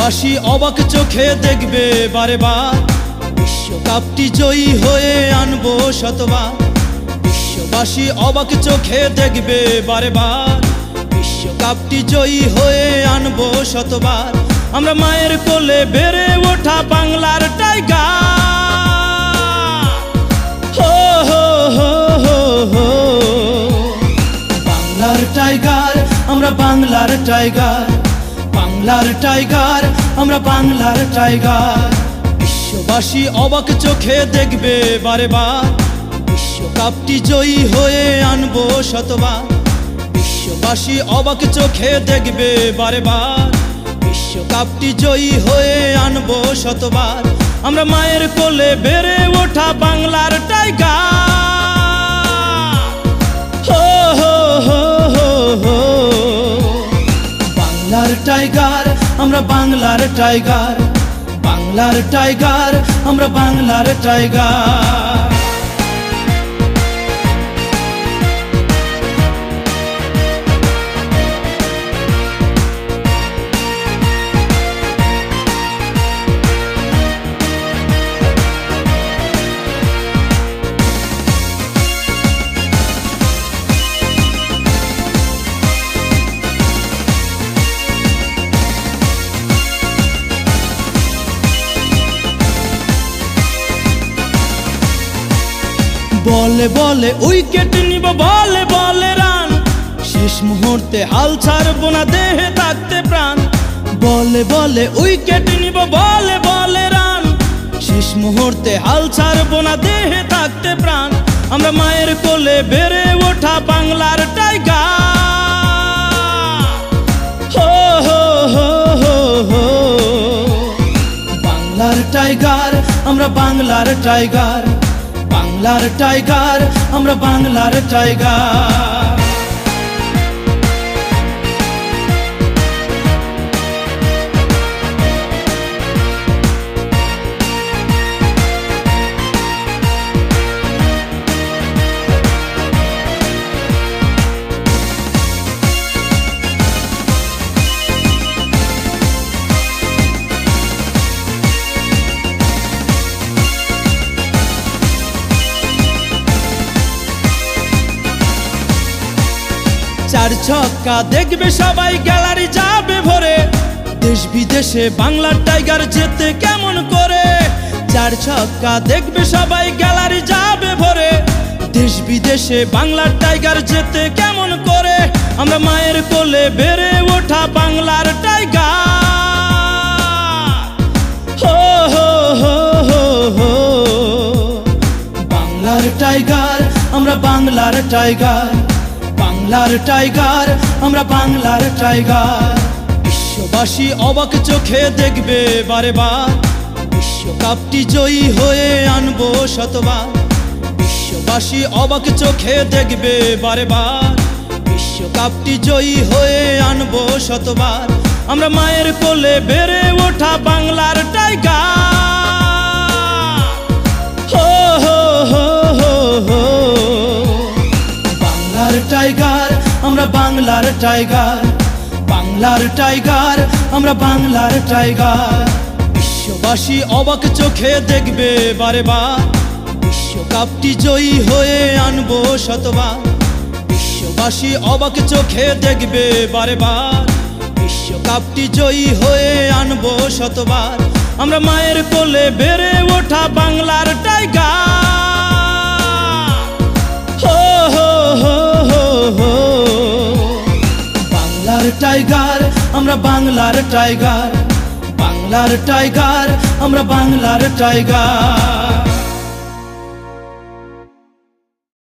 বিশ্ববাসী অবাক চোখে দেখবে বারে বার, বিশ্বকাপটি জয়ী হয়ে আনবো শতবার। বিশ্ববাসী অবাক চোখে দেখবে বারে বার, বিশ্বকাপটি জয়ী হয়ে আনবো শতবার। আমরা মায়ের কোলে বেড়ে ওঠা বাংলার টাইগার, হো হো হো হো হো। বাংলার টাইগার, আমরা বাংলার টাইগার, বাংলার টাইগার, আমরা বাংলার টাইগার। বিশ্ববাসী অবাক চোখে দেখবে বারে বার, বিশ্বকাপটি জয়ী হয়ে আনবো শতবার। বিশ্ববাসী অবাক চোখে দেখবে বারে বার, বিশ্বকাপটি জয়ী হয়ে আনবো শতবার। আমরা মায়ের কোলে বেড়ে ওঠা বাংলার টাইগার, হো হো হো হো হো। বাংলার টাইগার, আমরা বাংলার টাইগার, বাংলার টাইগার, আমরা বাংলার টাইগার। বলে বলে উইকেট নিব, বলে বলে রান, শেষ মুহূর্তে হাল ছাড়বো না, দেহে থাকতে প্রাণ। বলে বলে উইকেট নিব, বলে বলে রান, শেষ মুহূর্তে হাল ছাড়বো না, দেহে থাকতে প্রাণ। আমরা মায়ের কোলে বেড়ে ওঠা বাংলার টাইগার, হো হো হো হো হো। বাংলার টাইগার, আমরা বাংলার টাইগার, বাংলার টাইগার, আমরা বাংলার টাইগার। চার ছক্কা দেখবে সবাই, গ্যালারি যাবে ভরে, দেশ বিদেশে বাংলার টাইগার যেতে কেমন করে। চার ছক্কা দেখবে সবাই, গ্যালারি যাবে ভরে, দেশ বিদেশে বাংলার টাইগার যেতে কেমন করে। আমরা মায়ের কোলে বেড়ে ওঠা বাংলার টাইগার, হো হো হো হো হো। বাংলার টাইগার, আমরা বাংলার টাইগার, বাংলার টাইগার, আমরা বাংলার টাইগার। বিশ্ববাসী অবাক চোখে দেখবে বারে বার, বিশ্বকাপটি জয়ী হয়ে আনবো শতবার। বিশ্ববাসী অবাক চোখে দেখবে বারে বার, বিশ্বকাপটি জয়ী হয়ে আনবো শতবার। আমরা মায়ের কোলে বেড়ে ওঠা বাংলার টাইগার, হো হো হো হো হো। বাংলার টাইগার, আমরা বাংলার টাইগার, বাংলার টাইগার, আমরা বাংলার টাইগার। বিশ্ববাসী অবাক চোখে দেখবে বারে বার, বিশ্বকাপটি জয়ী হয়ে আনবো শতবার। বিশ্ববাসী অবাক চোখে দেখবে বারে বার, বিশ্বকাপটি জয়ী হয়ে আনবো শতবার। আমরা মায়ের কোলে বেড়ে ওঠা বাংলার টাইগার, হো হো হো হো হো। বাংলার টাইগার, আমরা বাংলার টাইগার, বাংলার টাইগার, আমরা বাংলার টাইগার।